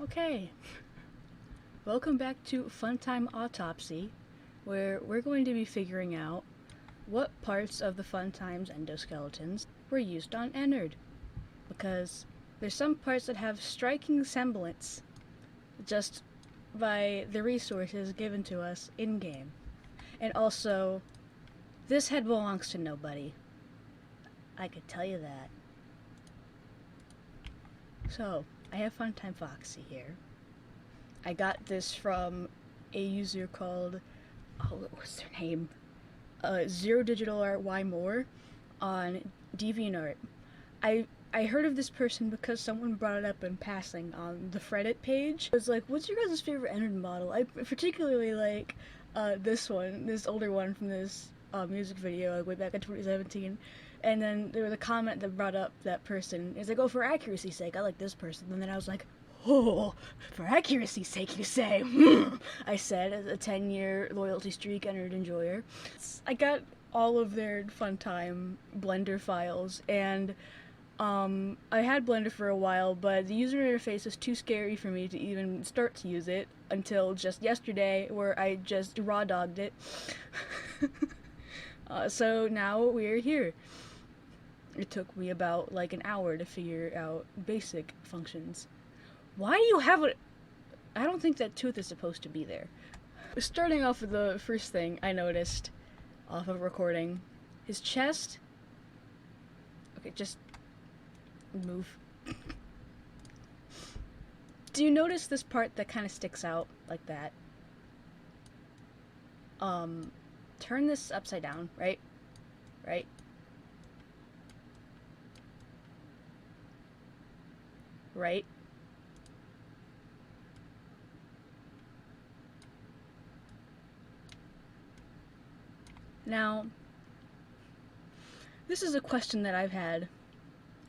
Okay, welcome back to Funtime Autopsy, where we're going to be figuring out what parts of the Funtime's endoskeletons were used on Ennard. Because there's some parts that have striking semblance just by the resources given to us in-game. And also, this head belongs to nobody. I could tell you that. So, I have Funtime Foxy here. I got this from a user called, what's their name? Zero Digital Art Y More on DeviantArt. I heard of this person because someone brought it up in passing on the Reddit page. It was like, what's your guys' favorite Ennard model? I particularly like this one, this older one from this music video like way back in 2017. And then there was a comment that brought up that person. It's like, oh, for accuracy's sake, I like this person. And then I was like, oh, for accuracy's sake, you say? I said, as a 10-year loyalty streak Ennard enjoyer. I got all of their Funtime Blender files, and I had Blender for a while, but the user interface was too scary for me to even start to use it until just yesterday, where I just raw dogged it. So now we're here. It took me about like an hour to figure out basic functions. Why do you have a... I don't think that tooth is supposed to be there. Starting off with the first thing I noticed off of recording, his chest... Okay, just move. Do you notice this part that kind of sticks out like that? Turn this upside down, right? Right? Right? Now, this is a question that I've had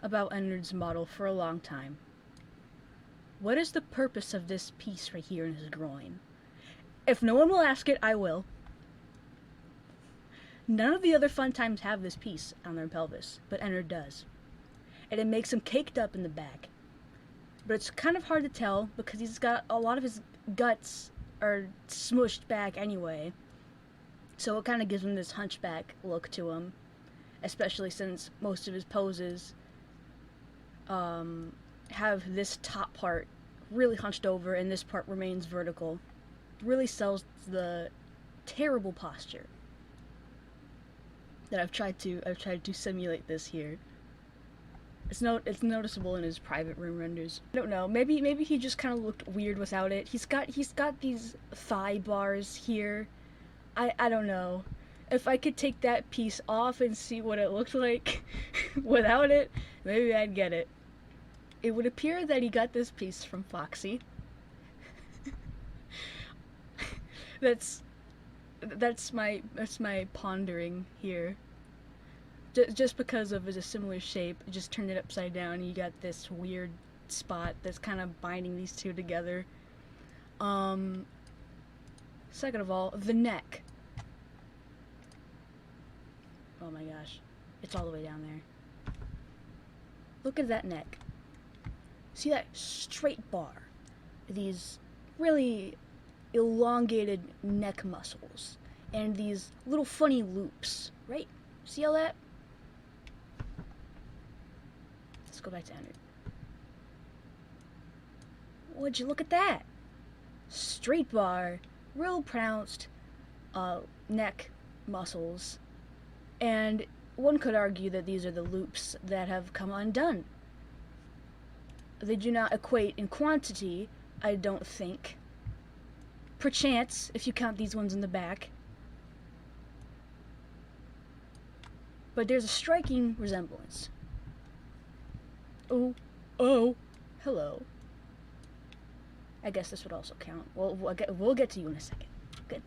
about Ennard's model for a long time. What is the purpose of this piece right here in his groin? If no one will ask it, I will. None of the other Funtimes have this piece on their pelvis, but Ennard does. And it makes him caked up in the back. But it's kind of hard to tell because he's got a lot of his guts are smushed back anyway. So it kind of gives him this hunchback look to him, especially since most of his poses have this top part really hunched over and this part remains vertical. Really sells the terrible posture that I've tried to simulate this here. It's noticeable in his private room renders. I don't know. Maybe he just kind of looked weird without it. He's got these thigh bars here. I don't know. If I could take that piece off and see what it looked like without it, maybe I'd get it. It would appear that he got this piece from Foxy. That's my pondering here. Just because of a similar shape, just turned it upside down and you got this weird spot that's kind of binding these two together. Second of all, the neck. Oh my gosh. It's all the way down there. Look at that neck. See that straight bar? These really elongated neck muscles. And these little funny loops, right? See all that? Let's go back to Ennard. Would you look at that? Straight bar, real pronounced neck muscles. And one could argue that these are the loops that have come undone. They do not equate in quantity, I don't think. Perchance, if you count these ones in the back. But there's a striking resemblance. Oh, hello. I guess this would also count. Well, we'll get to you in a second.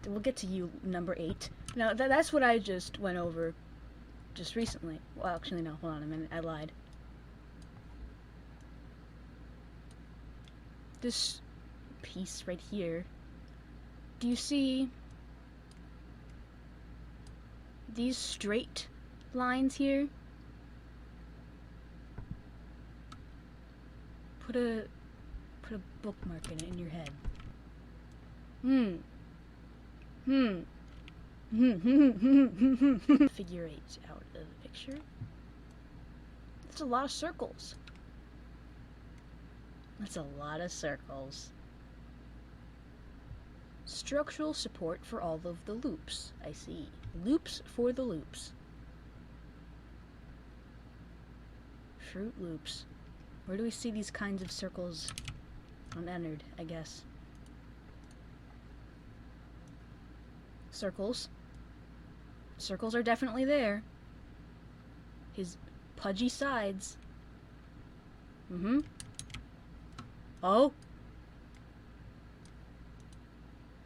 We'll get to you, number 8. Now, that's what I just went over just recently. Well, actually, no, hold on a minute. I lied. This piece right here. Do you see these straight lines here? Put a Put a bookmark in it in your head. Figure 8 out of the picture. That's a lot of circles. That's a lot of circles. Structural support for all of the loops. I see. Loops for the loops. Fruit loops. Where do we see these kinds of circles on Ennard, I guess? Circles. Circles are definitely there. His pudgy sides. Oh.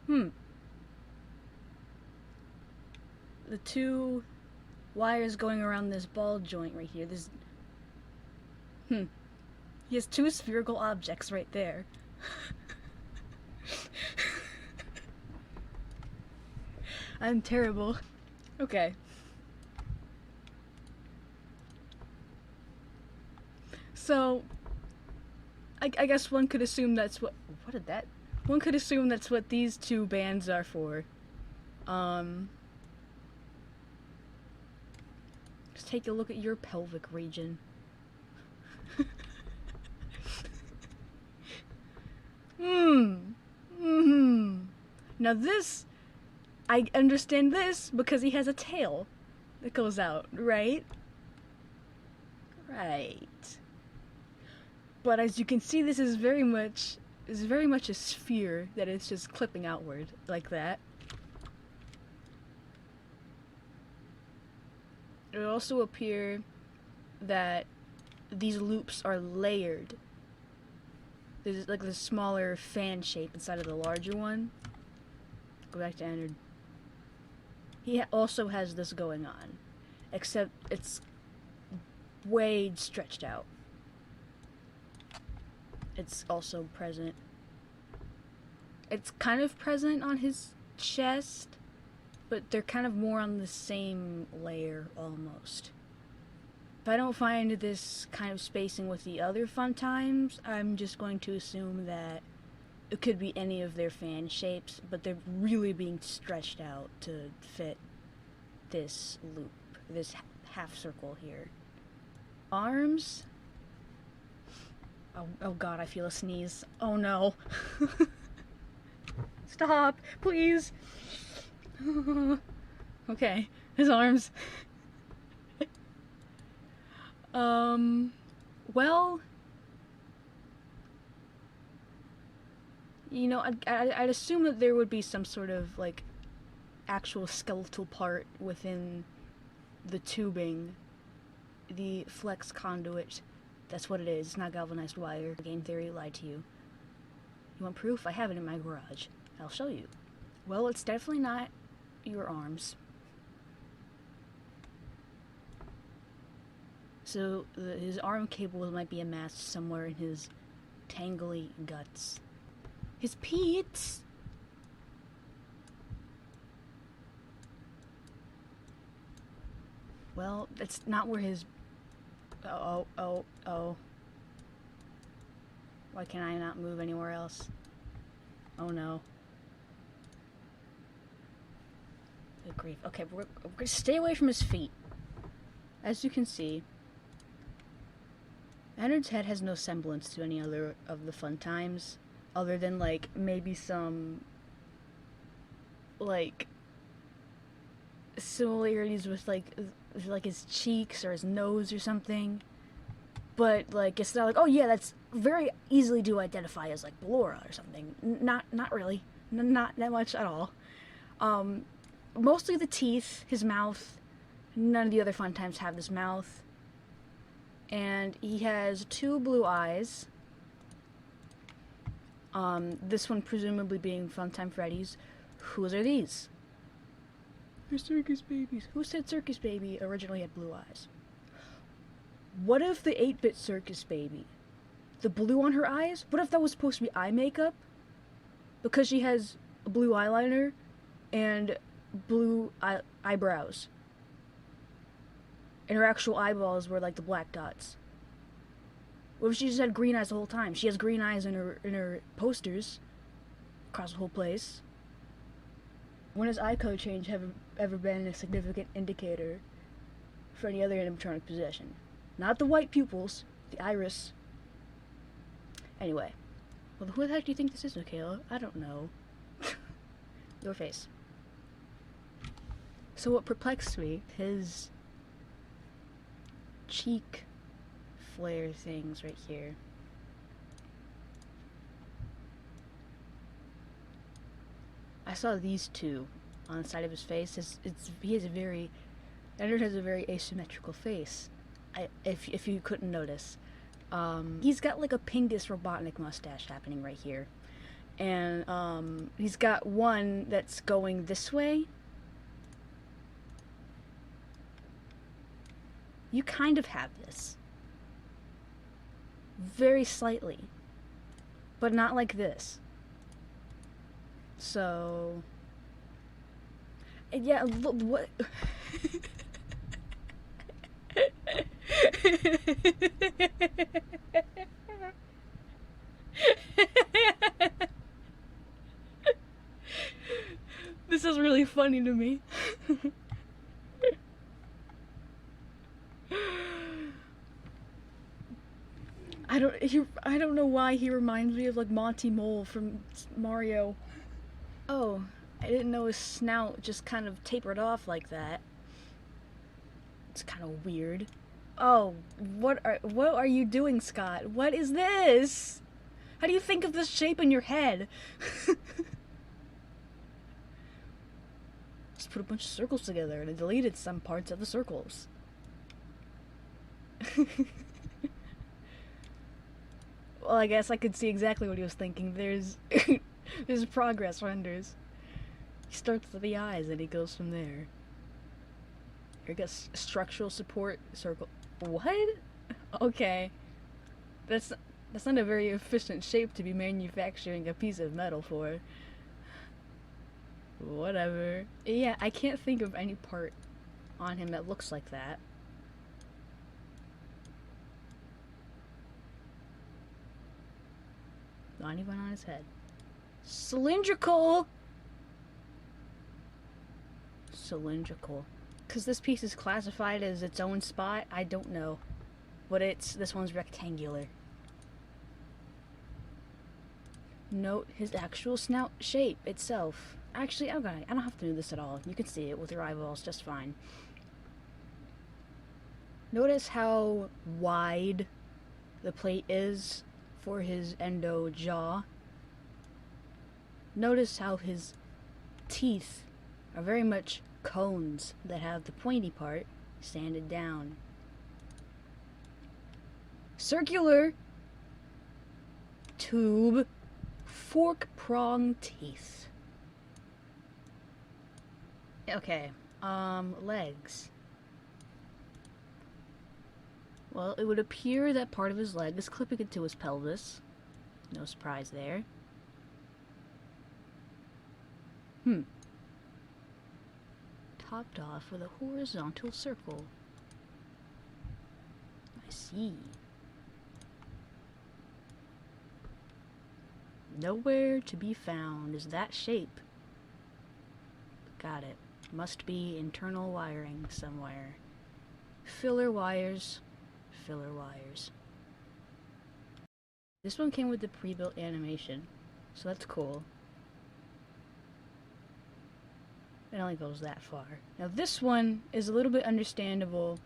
The two wires going around this ball joint right here. This. He has two spherical objects right there. I'm terrible. Okay. So, I guess one could assume that's what did that? One could assume that's what these two bands are for. Just take a look at your pelvic region. Now this, I understand this because he has a tail that goes out, right? Right. But as you can see, this is very much a sphere that is just clipping outward like that. It would also appear that these loops are layered. There's like the smaller fan shape inside of the larger one. Go back to Ennard. He also has this going on, except it's way stretched out. It's also present. It's kind of present on his chest, but they're kind of more on the same layer almost. If I don't find this kind of spacing with the other Funtimes, I'm just going to assume that it could be any of their fan shapes, but they're really being stretched out to fit this loop, this half circle here. Arms. Oh god, I feel a sneeze. Oh no. Stop, please. Okay, his arms. Well, you know, I'd assume that there would be some sort of, like, actual skeletal part within the tubing, the flex conduit. That's what it is. It's not galvanized wire. Game theory lied to you. You want proof? I have it in my garage. I'll show you. Well, it's definitely not your arms. So his arm cable might be amassed somewhere in his tangly guts. His peats! Well, that's not where his... Oh. Why can I not move anywhere else? Oh no. Good grief. Okay, we're gonna stay away from his feet. As you can see, Ennard's head has no semblance to any other of the Funtimes, other than, like, maybe some, like, similarities with, like his cheeks or his nose or something. But, like, it's not like, oh yeah, that's very easily to identify as, like, Ballora or something. Not really. Not that much at all. Mostly the teeth, his mouth. None of the other Funtimes have this mouth. And he has two blue eyes. This one presumably being Funtime Freddy's. Whose are these? They're circus babies. Who said circus baby originally had blue eyes? What if the 8-bit circus baby, the blue on her eyes, what if that was supposed to be eye makeup? Because she has a blue eyeliner and blue eyebrows. And her actual eyeballs were like the black dots. What if she just had green eyes the whole time? She has green eyes in her posters across the whole place. When has eye color change ever been a significant indicator for any other animatronic possession? Not the white pupils, the iris. Anyway. Well, who the heck do you think this is, Michaela? I don't know. Your face. So what perplexed me, his cheek flare things right here. I saw these two on the side of his face. Ennard has a very asymmetrical face. If you couldn't notice. He's got like a Pingus Robotnik mustache happening right here. And he's got one that's going this way. You kind of have this. Very slightly. But not like this. So... yeah, look, what... This is really funny to me. I don't know why he reminds me of like Monty Mole from Mario. Oh, I didn't know his snout just kind of tapered off like that. It's kind of weird. Oh, what are you doing, Scott? What is this? How do you think of this shape in your head? Just put a bunch of circles together and I deleted some parts of the circles. Well, I guess I could see exactly what he was thinking. There's progress renders. He starts with the eyes and he goes from there. I guess structural support circle. What? Okay. That's not a very efficient shape to be manufacturing a piece of metal for. Whatever. Yeah, I can't think of any part on him that looks like that. Not even on his head. Cylindrical! Cylindrical. Because this piece is classified as its own spot, I don't know. But this one's rectangular. Note his actual snout shape itself. Actually, I don't have to do this at all. You can see it with your eyeballs just fine. Notice how wide the plate is for his endo jaw. Notice how his teeth are very much cones that have the pointy part sanded down. Circular tube fork prong teeth. Okay, legs. Well, it would appear that part of his leg is clipping into his pelvis. No surprise there. Topped off with a horizontal circle. I see. Nowhere to be found is that shape. Got it. Must be internal wiring somewhere. Filler wires. Filler wires. This one came with the pre-built animation, so that's cool. It only goes that far. Now this one is a little bit understandable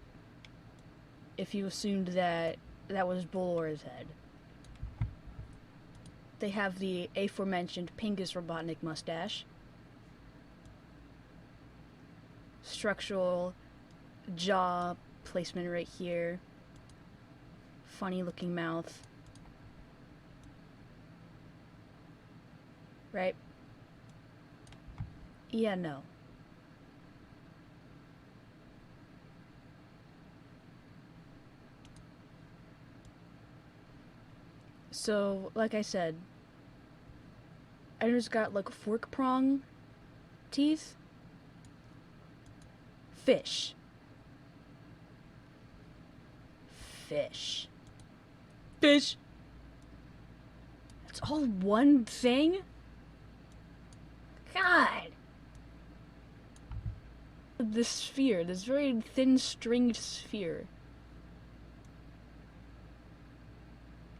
if you assumed that that was Ballora's head. They have the aforementioned Pingus Robotnik mustache. Structural jaw placement right here. Funny looking mouth. Right? Yeah, no. So, like I said, Ennard's got like fork prong teeth. Fish. Fish. Bitch! It's all one thing? God! This sphere, this very thin stringed sphere.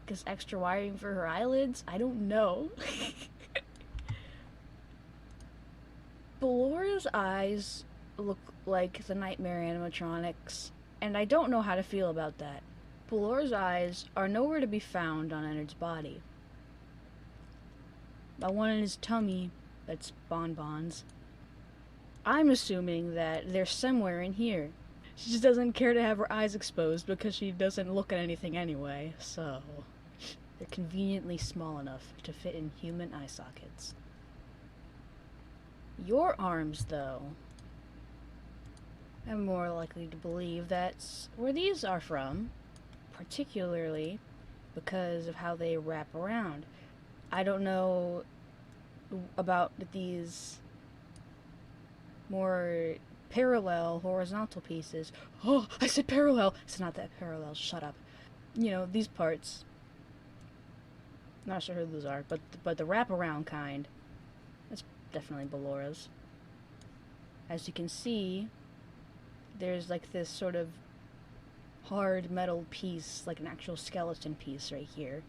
Because extra wiring for her eyelids? I don't know. Ballora's eyes look like the nightmare animatronics, and I don't know how to feel about that. Ballora's eyes are nowhere to be found on Ennard's body. The one in his tummy, that's bonbons. I'm assuming that they're somewhere in here. She just doesn't care to have her eyes exposed because she doesn't look at anything anyway, so they're conveniently small enough to fit in human eye sockets. Your arms, though, I'm more likely to believe that's where these are from, particularly because of how they wrap around. I don't know about these more parallel horizontal pieces. Oh, I said parallel! It's not that parallel, shut up. You know, these parts. Not sure who those are, but the wraparound kind. That's definitely Ballora's. As you can see, there's like this sort of hard metal piece, like an actual skeleton piece right here,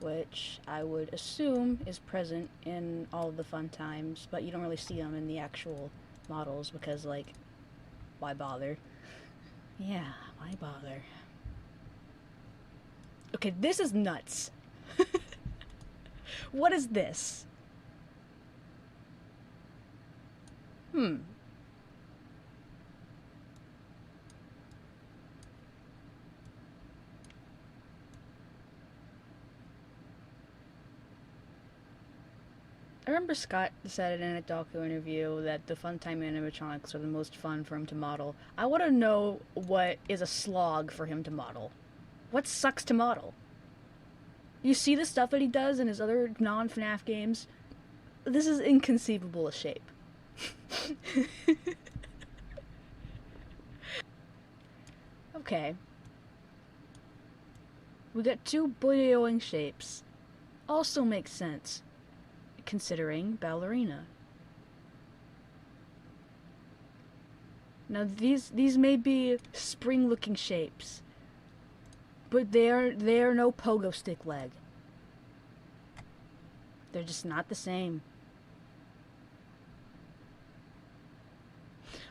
which I would assume is present in all of the Funtimes, but you don't really see them in the actual models because, like, why bother? Yeah, why bother? Okay, this is nuts. What is this? I remember Scott said in a docu interview that the Funtime animatronics are the most fun for him to model. I want to know what is a slog for him to model. What sucks to model? You see the stuff that he does in his other non-FNAF games? This is inconceivable a shape. Okay. We got two boyoing shapes. Also makes sense, considering ballerina. Now these may be spring-looking shapes, but they are no pogo stick leg. They're just not the same.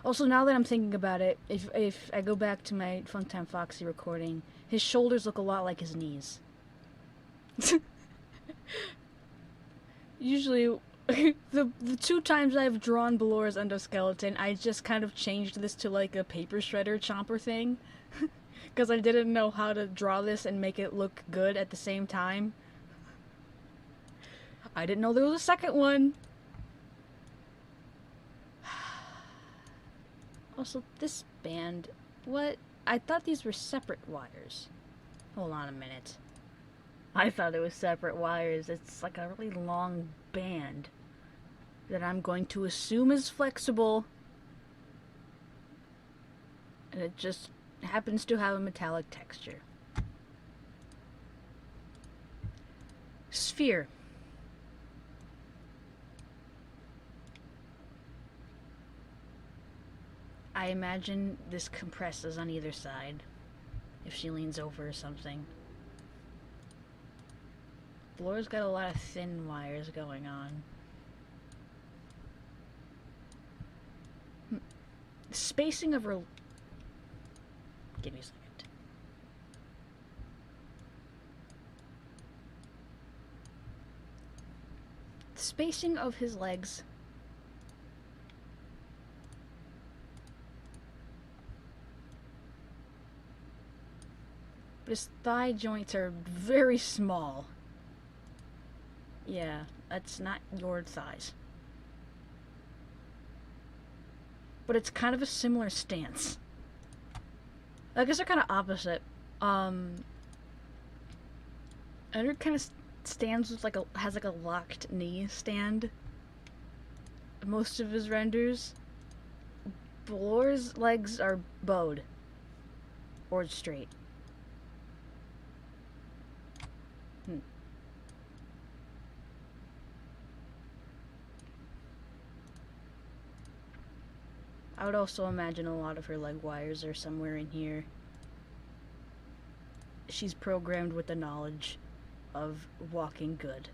Also, now that I'm thinking about it, if I go back to my Funtime Foxy recording, his shoulders look a lot like his knees. Usually, the two times I've drawn Ballora's endoskeleton, I just kind of changed this to like a paper shredder chomper thing. Because I didn't know how to draw this and make it look good at the same time. I didn't know there was a second one. Also, this band, what? I thought these were separate wires. Hold on a minute. I thought it was separate wires. It's like a really long band that I'm going to assume is flexible. And it just happens to have a metallic texture. Sphere. I imagine this compresses on either side if she leans over or something. Ballora's got a lot of thin wires going on. Spacing of her... Give me a second. The spacing of his legs... His thigh joints are very small. Yeah, that's not your thighs. But it's kind of a similar stance. I guess they're kind of opposite. Ennard kind of stands with like has like a locked knee stand. Most of his renders. Ballora's legs are bowed. Or straight. I would also imagine a lot of her leg wires are somewhere in here. She's programmed with the knowledge of walking good.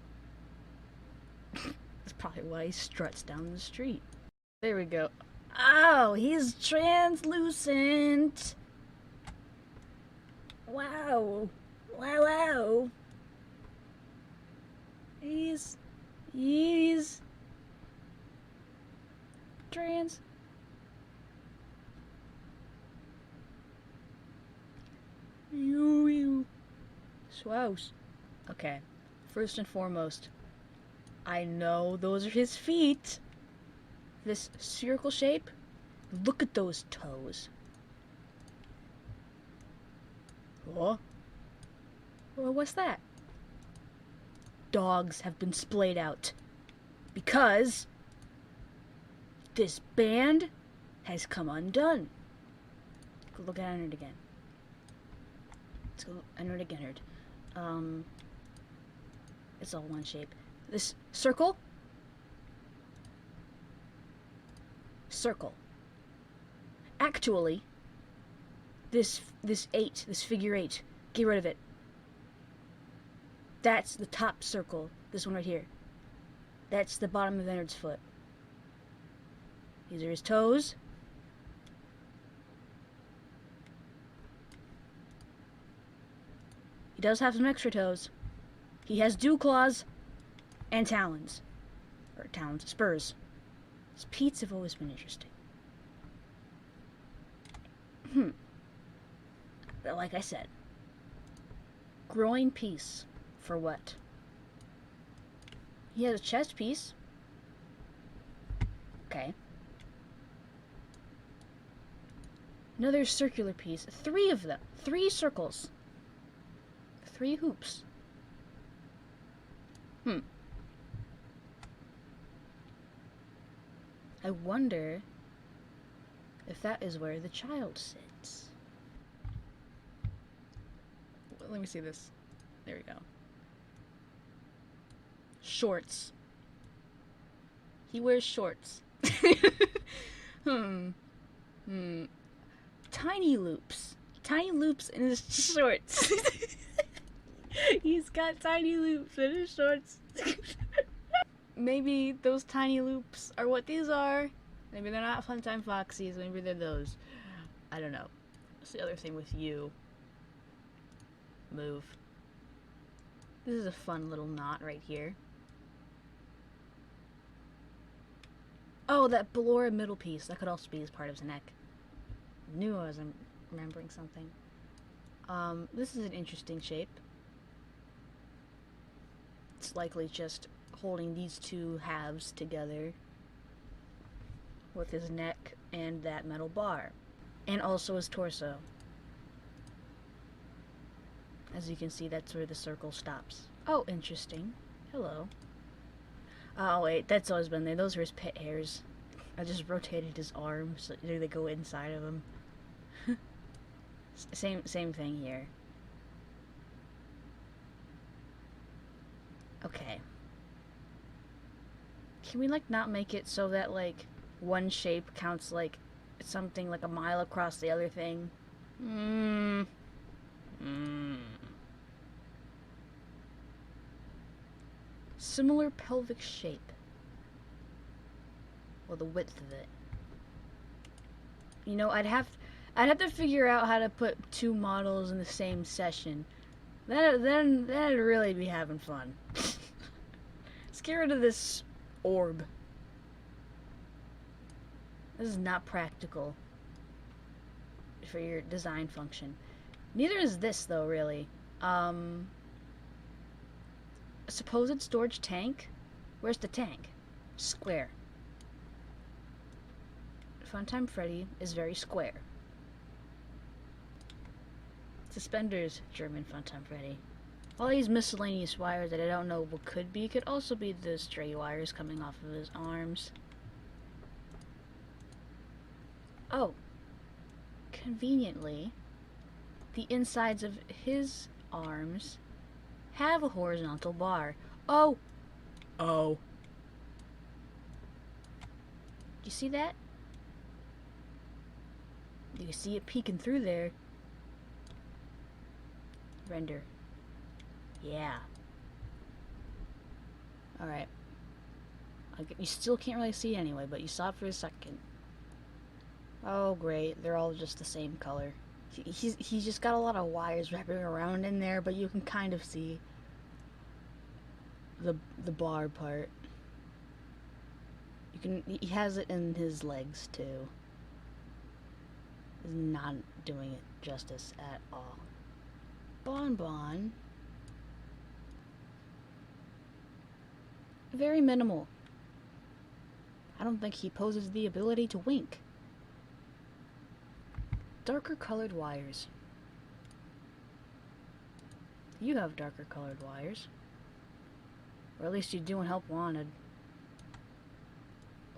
That's probably why he struts down the street. There we go. Oh, he's translucent! Wow. Wow, wow. He's trans. You. Swouse. Okay. First and foremost, I know those are his feet. This circle shape. Look at those toes. Oh. Well, what's that? Dogs have been splayed out. Because this band has come undone. Go look at Ennard again. Let's go Ennard again. It's all one shape. This circle. Circle. Actually, this figure 8, get rid of it. That's the top circle. This one right here. That's the bottom of Ennard's foot. These are his toes. He does have some extra toes. He has dew claws and talons. Or talons, spurs. His peats have always been interesting. Like I said, groin piece for what? He has a chest piece. Okay. Another circular piece. 3 of them. 3 circles. 3 hoops. I wonder if that is where the child sits. Let me see this. There we go. Shorts. He wears shorts. Tiny loops. Tiny loops in his shorts. He's got tiny loops in his shorts. Maybe those tiny loops are what these are. Maybe they're not Funtime Foxys. Maybe they're those. I don't know. What's the other thing with you? Move. This is a fun little knot right here. Oh, that Ballora middle piece. That could also be as part of his neck. Knew I was remembering something. This is an interesting shape. It's likely just holding these 2 halves together with his neck and that metal bar. And also his torso. As you can see, that's where the circle stops. Oh, interesting. Hello. Oh, wait, that's always been there. Those are his pit hairs. I just rotated his arms so they go inside of him. Same thing here. Okay. Can we, like, not make it so that, like, one shape counts, like, something like a mile across the other thing? Similar pelvic shape. Well, the width of it. You know, I'd have to figure out how to put 2 models in the same session. Then I'd really be having fun. Let's get rid of this orb. This is not practical for your design function. Neither is this, though, really. A supposed storage tank? Where's the tank? Square. Funtime Freddy is very square. Suspenders, German Funtime Freddy. All these miscellaneous wires that I don't know what could be could also be the stray wires coming off of his arms. Oh. Conveniently, the insides of his arms have a horizontal bar. Oh! Oh. You see that? You see it peeking through there. Render. Yeah. Alright. You still can't really see it anyway, but you saw it for a second. Oh, great. They're all just the same color. He's just got a lot of wires wrapping around in there, but you can kind of see the bar part. He has it in his legs too. Is not doing it justice at all. Bonbon. Very minimal. I don't think he poses the ability to wink. Darker colored wires. You have darker colored wires. Or at least you do in Help Wanted.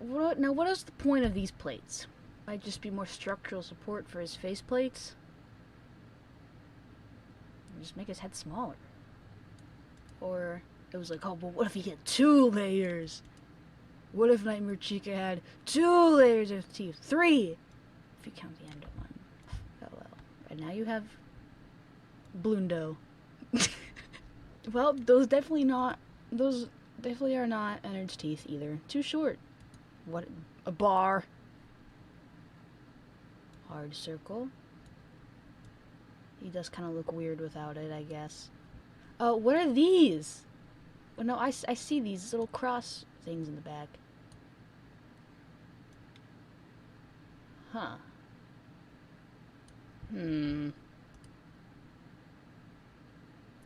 Now what is the point of these plates? Might just be more structural support for his face plates? Just make his head smaller. Or it was like, oh, but what if he had 2 layers? What if Nightmare Chica had 2 layers of teeth? 3! If you count the end of one. Oh well. Right now you have Blundo. Well, those definitely are not Ennard's teeth either. Too short. What? A bar. Hard circle. He does kind of look weird without it, I guess. Oh, what are these? Well, no, I see these little cross things in the back. Huh.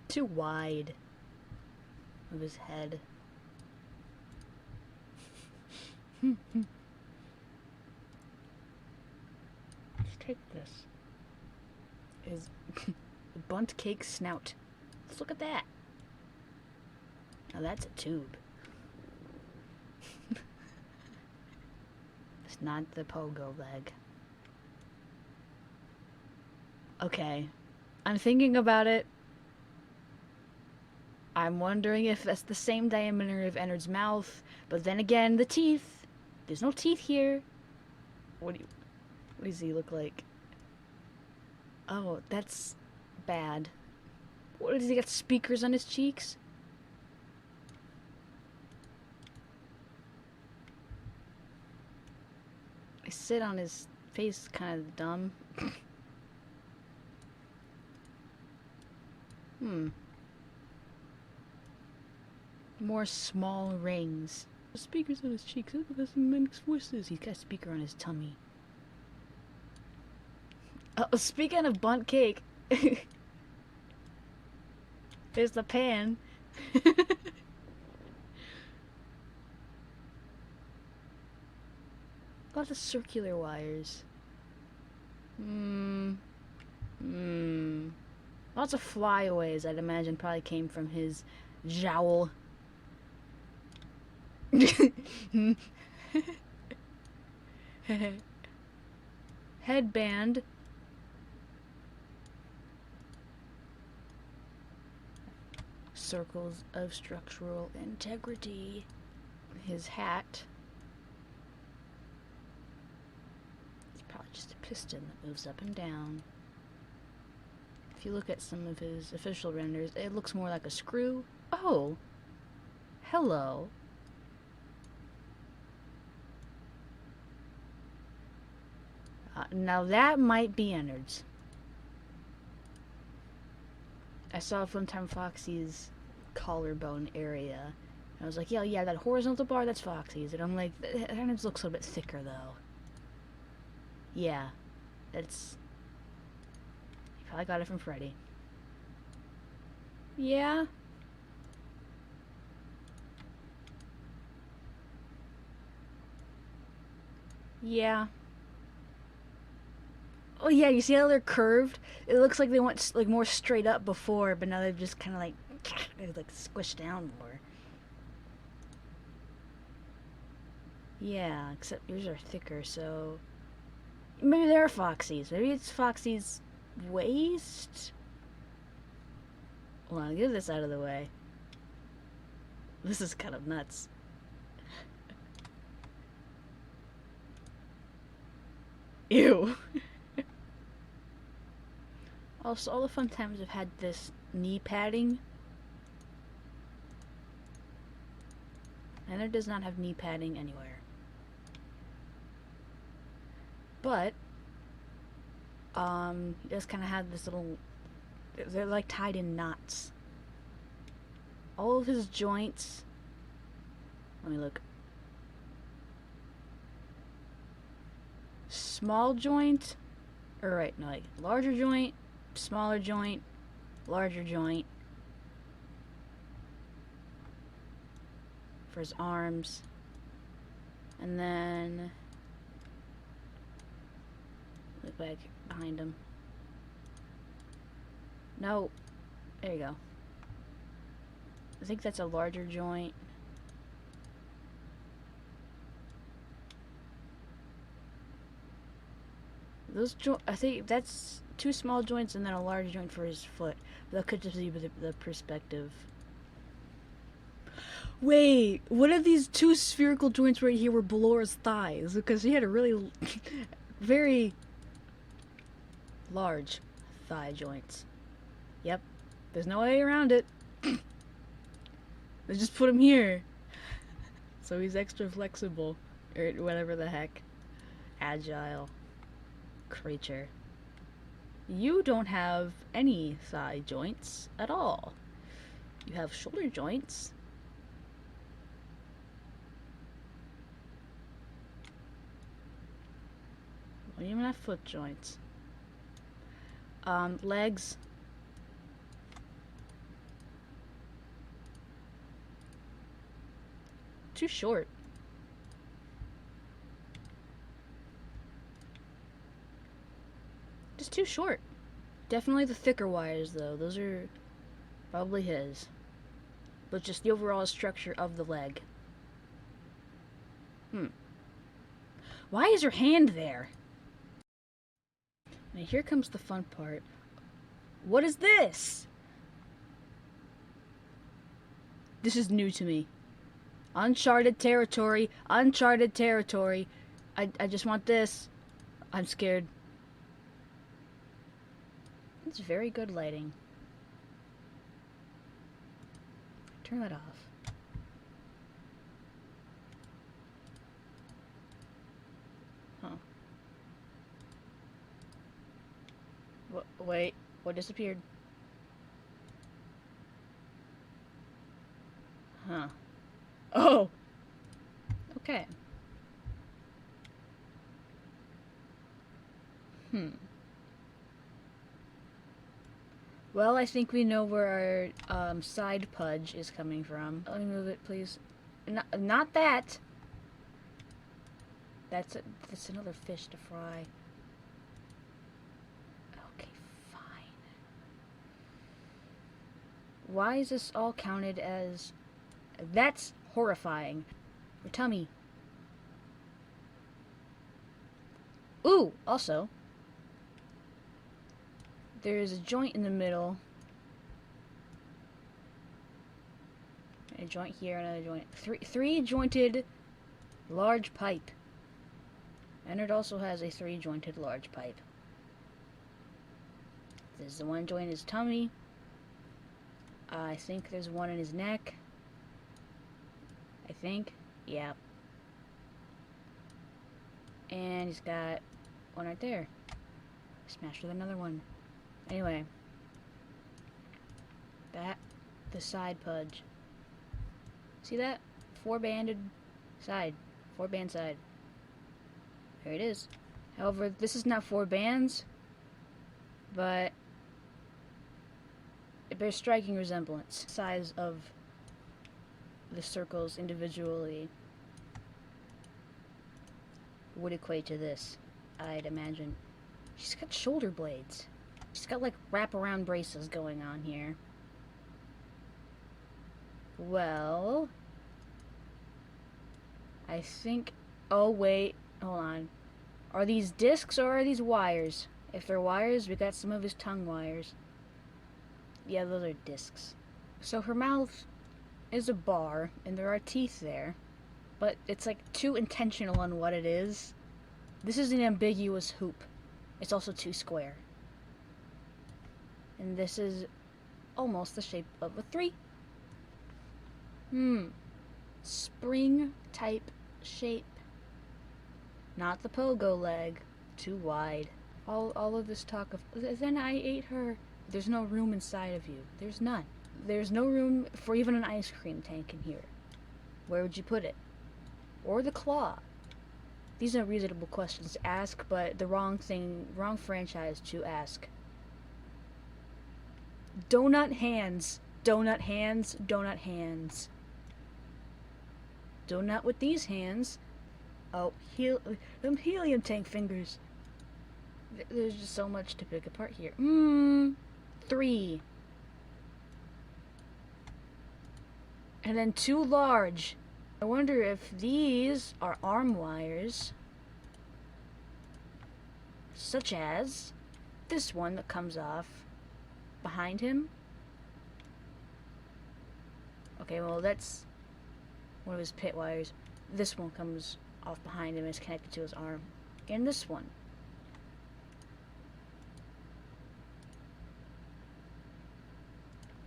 Too wide of his head. Let's take this. Is bunt cake snout. Let's look at that. Now that's a tube. It's not the pogo leg. Okay. I'm thinking about it. I'm wondering if that's the same diameter of Ennard's mouth, but then again, the teeth. There's no teeth here. What does he look like? Oh, that's bad. What, does he got speakers on his cheeks? I sit on his face kind of dumb. More small rings. Speakers on his cheeks. Look at this makes voices. He's got a speaker on his tummy. Oh, speaking of bunt cake, there's the pan. Lots of circular wires. Lots of flyaways, I'd imagine, probably came from his jowl. Headband. Circles of structural integrity. His hat. It's probably just a piston that moves up and down. If you look at some of his official renders, it looks more like a screw. Oh! Hello. Now that might be Ennard's. I saw Funtime Foxy's collarbone area. And I was like, yeah, that horizontal bar, that's Foxy's. And I'm like, Ennard's looks a little bit thicker, though. Yeah. It's... He probably got it from Freddy. Yeah. Yeah. Oh yeah, you see how they're curved? It looks like they went like more straight up before, but now they've just kind of like squished down more. Yeah, except yours are thicker, so maybe they're Foxy's. Maybe it's Foxy's waist. Hold on, get this out of the way. This is kind of nuts. Ew. Also, all the Funtimes have had this knee padding. Ennard does not have knee padding anywhere. But, he does kind of have this little... They're like tied in knots. All of his joints... Let me look. Small joint... Or right, no, like, larger joint, smaller joint, larger joint. For his arms. And then... Look back behind him. No. There you go. I think that's a larger joint. I think that's two small joints and then a large joint for his foot. That could just be the perspective. Wait, what if these two spherical joints right here were Ballora's thighs? Because he had a really, very large thigh joints. Yep, there's no way around it. They just put him here. So he's extra flexible. Or whatever the heck. Agile. Creature. You don't have any thigh joints at all. You have shoulder joints. You don't even have foot joints. Legs. Too short. Just too short. Definitely the thicker wires, though. Those are probably his. But just the overall structure of the leg. Why is her hand there? Now here comes the fun part. What is this? This is new to me. Uncharted territory. Uncharted territory. I just want this. I'm scared. It's very good lighting. Turn that off. Huh. Wait, what disappeared? Huh. Oh! Okay. Well, I think we know where our side pudge is coming from. Let me move it, please. Not that! That's another fish to fry. Okay, fine. Why is this all counted as... That's horrifying. Your tummy. Ooh, also... There's a joint in the middle. A joint here, another joint. Three jointed large pipe. Ennard also has a three jointed large pipe. There's the one joint in his tummy. I think there's one in his neck. I think. Yeah. And he's got one right there. Smashed with another one. Anyway, the side pudge. See that? Four-banded side. Four-band side. There it is. However, this is not four bands, but it bears striking resemblance. Size of the circles individually would equate to this, I'd imagine. She's got shoulder blades. She's got, like, wraparound braces going on here. Well... I think... Oh, wait. Hold on. Are these discs or are these wires? If they're wires, we got some of his tongue wires. Yeah, those are discs. So her mouth is a bar, and there are teeth there. But it's, like, too intentional on what it is. This is an ambiguous hoop. It's also too square. And this is almost the shape of a 3. Spring type shape. Not the pogo leg. Too wide. All of this talk of, then I ate her. There's no room inside of you. There's none. There's no room for even an ice cream tank in here. Where would you put it? Or the claw? These are reasonable questions to ask, but the wrong franchise to ask. Donut hands. Donut hands. Donut hands. Donut with these hands. Oh, them helium tank fingers. There's just so much to pick apart here. 3. And then 2 large. I wonder if these are arm wires. Such as this one that comes off behind him. Okay, well that's one of his pit wires. This one comes off behind him and is connected to his arm. And this one.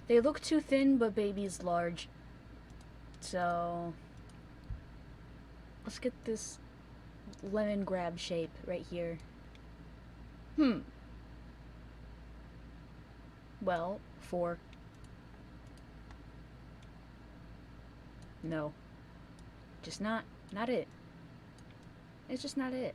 They look too thin, but baby's large. So let's get this lemon grab shape right here. Well, 4. No. Just not it. It's just not it.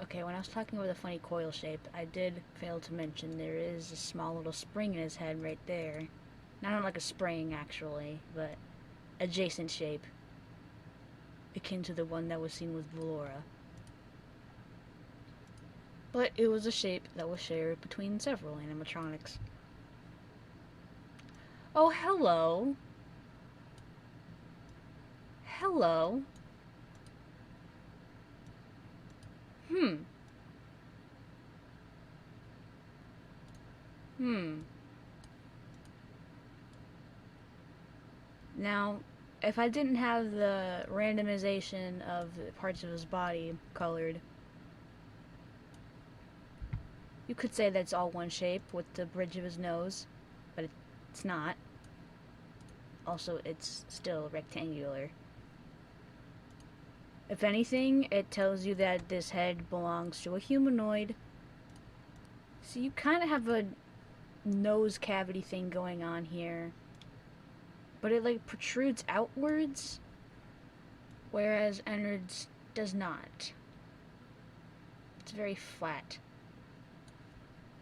Okay, when I was talking about the funny coil shape, I did fail to mention there is a small little spring in his head right there. Not like a spring, actually, but adjacent shape. Akin to the one that was seen with Ballora. But it was a shape that was shared between several animatronics. Oh, hello. Hello. Now, if I didn't have the randomization of the parts of his body colored, you could say that's all one shape with the bridge of his nose, but it's not. Also, it's still rectangular. If anything, it tells you that this head belongs to a humanoid. So you kind of have a nose cavity thing going on here. But it like protrudes outwards, whereas Ennard's does not. It's very flat.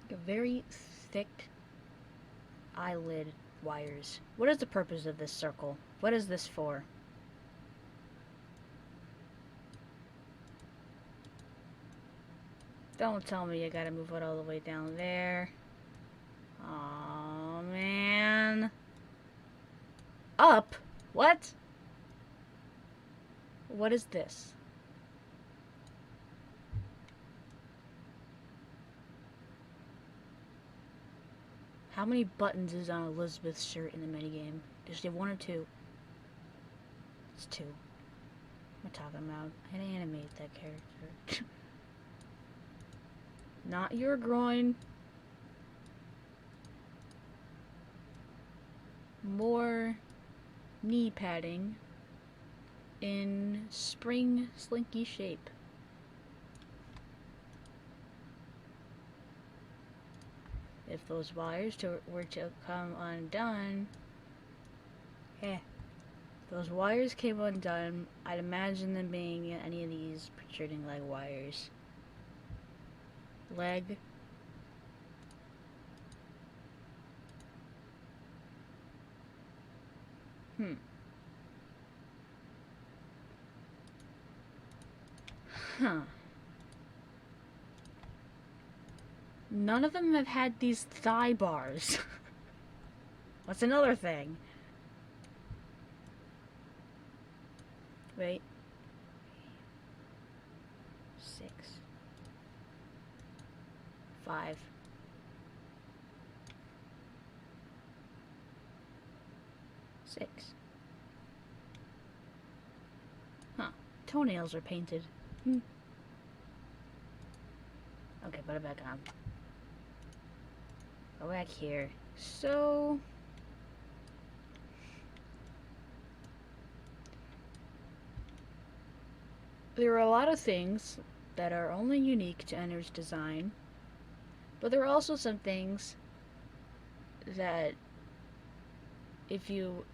Like a very thick eyelid wires. What is the purpose of this circle? What is this for? Don't tell me you gotta move it all the way down there. Aw, man. Up? What? What is this? How many buttons is on Elizabeth's shirt in the minigame? Does she have 1 or 2? It's 2. What am I talking about? I'd animate that character. Not your groin. More knee padding in spring slinky shape. If those wires were to come undone, those wires came undone, I'd imagine them being any of these protruding leg wires. Leg. None of them have had these thigh bars. What's another thing? Wait. 6. 5. 6. toenails are painted. Hmm. Okay, put it back on. Go back here. So... there are a lot of things that are only unique to Ennard's design, but there are also some things that, if you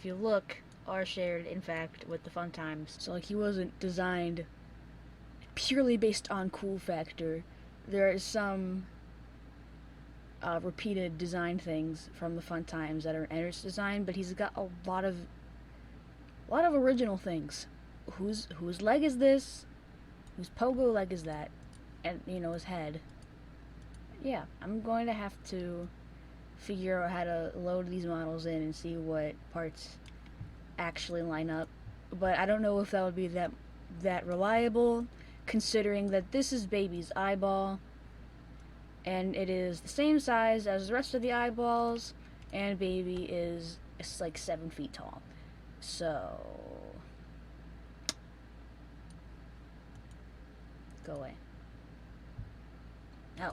look, are shared, in fact, with the Funtimes. So, like, he wasn't designed purely based on cool factor. There is some repeated design things from the Funtimes that are Ennard's design, but he's got a lot of original things. Whose leg is this? Whose pogo leg is that? And, you know, his head. Yeah, I'm going to have to figure out how to load these models in and see what parts actually line up. But I don't know if that would be that reliable, considering that this is baby's eyeball, and it is the same size as the rest of the eyeballs, and baby is like 7 feet tall. So... go away. Oh.